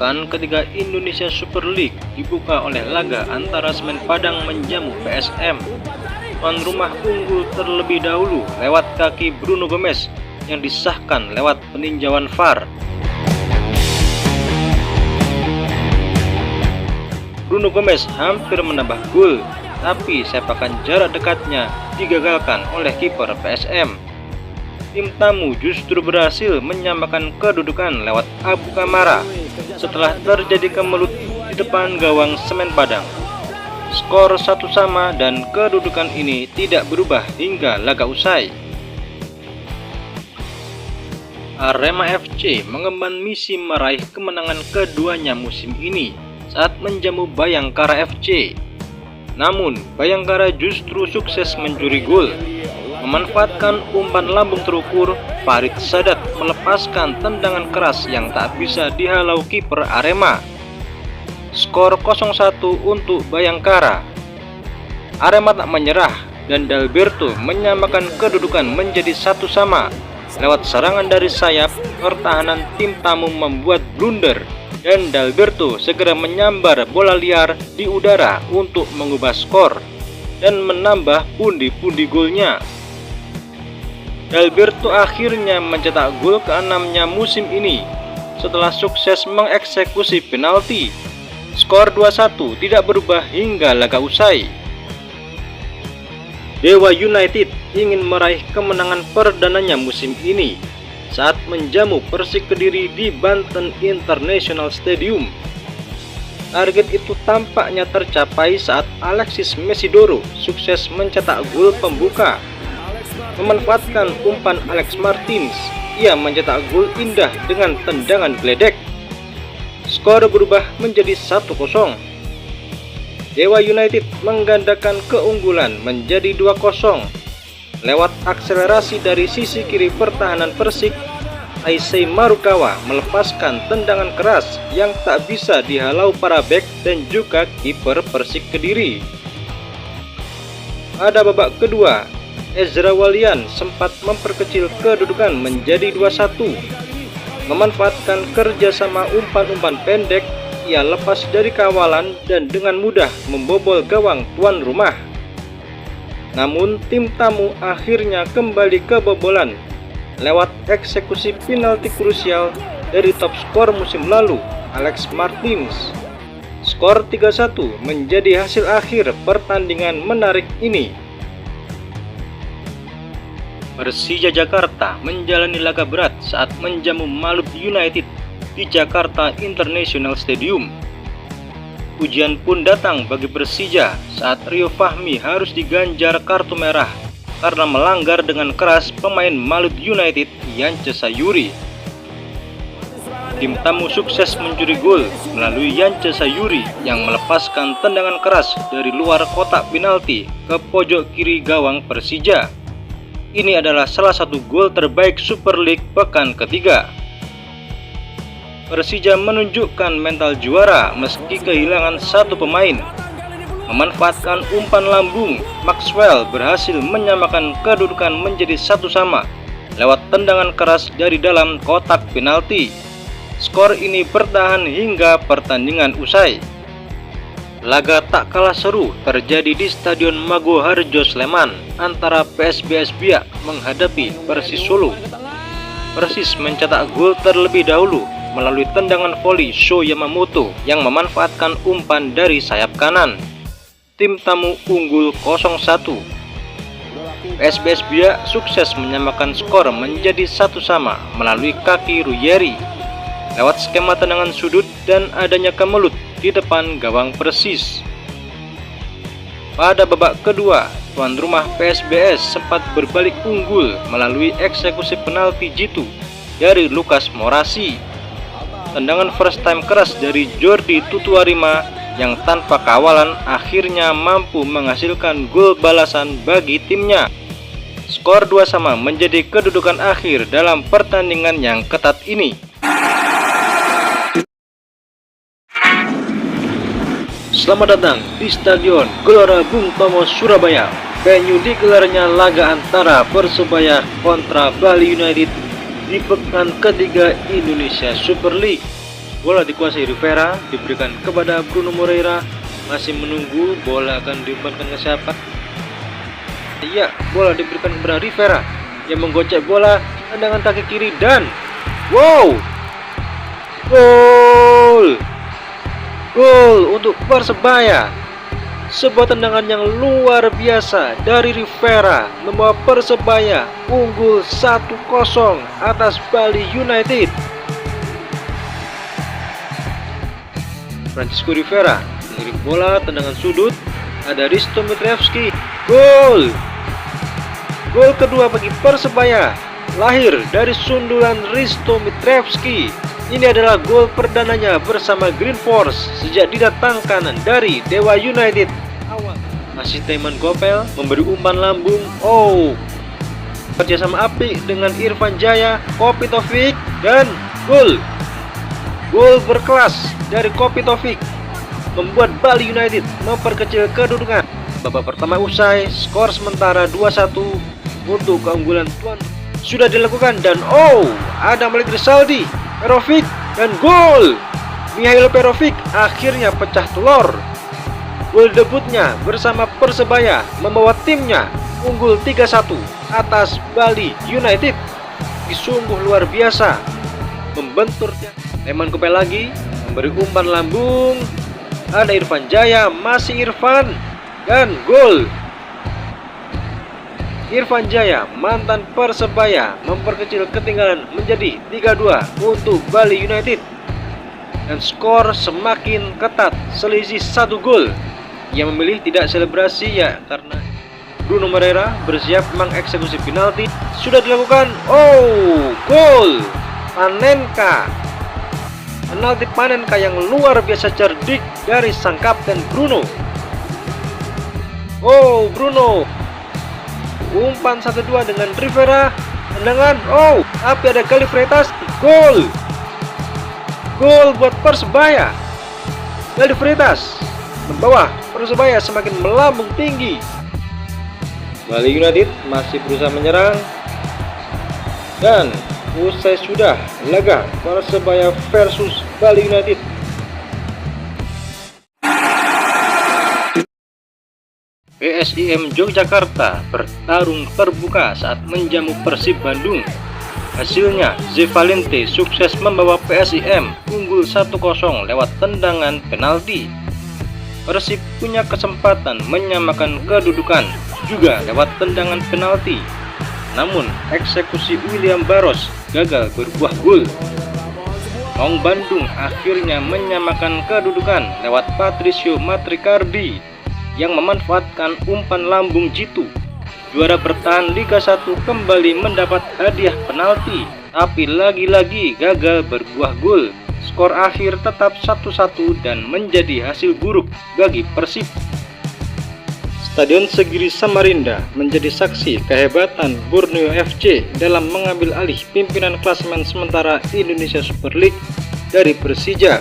Pekan ketiga Indonesia Super League dibuka oleh laga antara Semen Padang menjamu PSM. Tuan rumah unggul terlebih dahulu lewat kaki Bruno Gomes yang disahkan lewat peninjauan VAR. Bruno Gomes hampir menambah gol, tapi sepakan jarak dekatnya digagalkan oleh kiper PSM. Tim tamu justru berhasil menyamakan kedudukan lewat Abu Kamara setelah terjadi kemelut di depan gawang Semen Padang. Skor 1-1 dan kedudukan ini tidak berubah hingga laga usai. Arema FC mengemban misi meraih kemenangan keduanya musim ini saat menjamu Bayangkara FC. Namun, Bayangkara justru sukses mencuri gol. Memanfaatkan umpan lambung terukur, Farid Sadat melepaskan tendangan keras yang tak bisa dihalau kiper Arema. Skor 0-1 untuk Bayangkara. Arema tak menyerah dan Dalberto menyamakan kedudukan menjadi 1-1. Lewat serangan dari sayap, pertahanan tim tamu membuat blunder dan Dalberto segera menyambar bola liar di udara untuk mengubah skor dan menambah pundi-pundi golnya. Dalberto akhirnya mencetak gol ke-6-nya musim ini setelah sukses mengeksekusi penalti. Skor 2-1 tidak berubah hingga laga usai. Dewa United ingin meraih kemenangan perdananya musim ini saat menjamu Persik Kediri di Banten International Stadium. Target itu tampaknya tercapai saat Alexis Mesidoro sukses mencetak gol pembuka. Memanfaatkan umpan Alex Martins, ia mencetak gol indah dengan tendangan geledek. Skor berubah menjadi 1-0. Dewa United menggandakan keunggulan menjadi 2-0 lewat akselerasi dari sisi kiri pertahanan Persik. Aisei Marukawa melepaskan tendangan keras yang tak bisa dihalau para bek dan juga kiper Persik Kediri. Pada babak kedua, Ezra Walian sempat memperkecil kedudukan menjadi 2-1. Memanfaatkan kerjasama umpan-umpan pendek, ia lepas dari kawalan dan dengan mudah membobol gawang tuan rumah. Namun tim tamu akhirnya kembali kebobolan lewat eksekusi penalti krusial dari top skor musim lalu, Alex Martins. Skor 3-1 menjadi hasil akhir pertandingan menarik ini. Persija Jakarta menjalani laga berat saat menjamu Maluku United di Jakarta International Stadium. Ujian pun datang bagi Persija saat Rio Fahmi harus diganjar kartu merah karena melanggar dengan keras pemain Maluku United Yance Sayuri. Tim tamu sukses mencuri gol melalui Yance Sayuri yang melepaskan tendangan keras dari luar kotak penalti ke pojok kiri gawang Persija. Ini adalah salah satu gol terbaik Super League pekan ketiga. Persija menunjukkan mental juara meski kehilangan satu pemain. Memanfaatkan umpan lambung, Maxwell berhasil menyamakan kedudukan menjadi 1-1 lewat tendangan keras dari dalam kotak penalti. Skor ini bertahan hingga pertandingan usai. Laga tak kalah seru terjadi di Stadion Mago Harjo Sleman antara PSBS Biak menghadapi Persis Solo. Persis mencetak gol terlebih dahulu melalui tendangan voli Sho Yamamoto yang memanfaatkan umpan dari sayap kanan. Tim tamu unggul 0-1. PSBS Biak sukses menyamakan skor menjadi 1-1 melalui kaki Ruyeri lewat skema tendangan sudut dan adanya kemelut di depan gawang Persis. Pada babak kedua, tuan rumah PSBS sempat berbalik unggul melalui eksekusi penalti jitu dari Lukas Morasi. Tendangan first time keras dari Jordi Tutuarima yang tanpa kawalan akhirnya mampu menghasilkan gol balasan bagi timnya. Skor 2-2 menjadi kedudukan akhir dalam pertandingan yang ketat ini. Selamat datang di Stadion Gelora Bung Tomo Surabaya. Venue digelarnya laga antara Persebaya kontra Bali United di pekan ketiga Indonesia Super League. Bola dikuasai Rivera, diberikan kepada Bruno Moreira. Masih menunggu bola akan diumpankan ke siapa. Iya, bola diberikan kepada Rivera yang menggocek bola, tendangan kaki kiri dan wow, gol! Gol untuk Persebaya. Sebuah tendangan yang luar biasa dari Rivera membawa Persebaya unggul 1-0 atas Bali United. Francisco Rivera mengirim bola, tendangan sudut, ada Risto Mitrevski. Gol! Gol kedua bagi Persebaya lahir dari sundulan Risto Mitrevski. Ini adalah gol perdananya bersama Green Force sejak didatangkan dari Dewa United. Masih Taiman Gopel memberi umpan lambung. Oh, kerjasama apik dengan Irfan Jaya, Kopi Taufik, dan gol. Gol berkelas dari Kopi Taufik membuat Bali United memperkecil kedudukan. Babak pertama usai, skor sementara 2-1 untuk keunggulan tuan sudah dilakukan dan oh, ada Malik Rizaldi, Perovic dan gol. Mihail Perovic akhirnya pecah telur. Gol debutnya bersama Persebaya membawa timnya unggul 3-1 atas Bali United. Sungguh luar biasa, membenturnya. Taiman Gopel lagi memberi umpan lambung. Ada Irfan Jaya, masih Irfan dan gol. Irfan Jaya, mantan Persebaya, memperkecil ketinggalan menjadi 3-2 untuk Bali United. Dan skor semakin ketat, selisih 1 gol. Ia memilih tidak selebrasi ya karena Bruno Moreira bersiap mengeksekusi penalti. Sudah dilakukan. Oh, gol! Panenka. Penalti Panenka yang luar biasa cerdik dari sang kapten Bruno. Oh, Bruno. Umpan 1-2 dengan Rivera, tendangan, oh, tapi ada Gali Freitas, gol. Gol buat Persebaya. Gali Freitas membawa Persebaya semakin melambung tinggi. Bali United masih berusaha menyerang. Dan usai sudah laga Persebaya versus Bali United. PSIM Yogyakarta bertarung terbuka saat menjamu Persib Bandung. Hasilnya, Zevalente sukses membawa PSIM unggul 1-0 lewat tendangan penalti. Persib punya kesempatan menyamakan kedudukan juga lewat tendangan penalti. Namun, eksekusi William Barros gagal berbuah gol. Maung Bandung akhirnya menyamakan kedudukan lewat Patricio Matricardi yang memanfaatkan umpan lambung jitu. Juara bertahan Liga 1 kembali mendapat hadiah penalti, tapi lagi-lagi gagal berbuah gol. Skor akhir tetap 1-1 dan menjadi hasil buruk bagi Persib. Stadion Segiri Samarinda menjadi saksi kehebatan Borneo FC dalam mengambil alih pimpinan klasemen sementara Indonesia Super League dari Persija.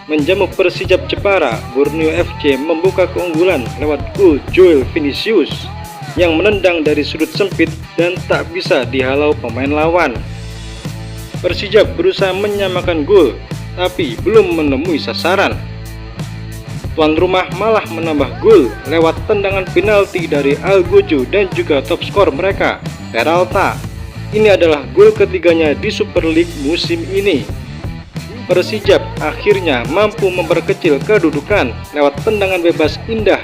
Menjamu Persijap Jepara, Borneo FC membuka keunggulan lewat gol Joel Vinicius yang menendang dari sudut sempit dan tak bisa dihalau pemain lawan. Persijap berusaha menyamakan gol, tapi belum menemui sasaran. Tuan rumah malah menambah gol lewat tendangan penalti dari Algojo dan juga top skor mereka, Peralta. Ini adalah gol ketiganya di Super League musim ini. Persijap akhirnya mampu memperkecil kedudukan lewat tendangan bebas indah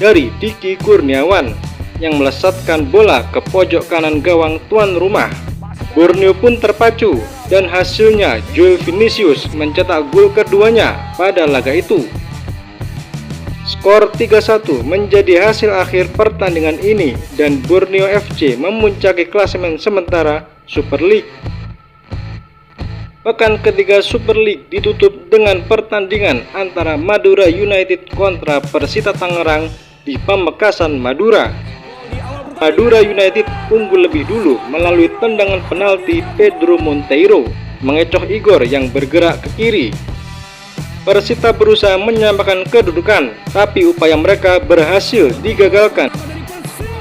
dari Diki Kurniawan yang melesatkan bola ke pojok kanan gawang tuan rumah. Borneo pun terpacu dan hasilnya Joel Vinicius mencetak gol keduanya pada laga itu. Skor 3-1 menjadi hasil akhir pertandingan ini dan Borneo FC memuncaki klasemen sementara Super League. Pekan ketiga Super League ditutup dengan pertandingan antara Madura United kontra Persita Tangerang di Pamekasan, Madura. Madura United unggul lebih dulu melalui tendangan penalti Pedro Monteiro mengecoh Igor yang bergerak ke kiri. Persita berusaha menyamakan kedudukan, tapi upaya mereka berhasil digagalkan.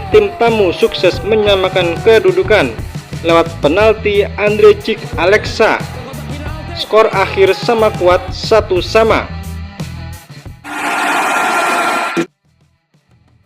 Tim tamu sukses menyamakan kedudukan lewat penalti Andre Cik Alexa. Skor akhir sama kuat 1-1.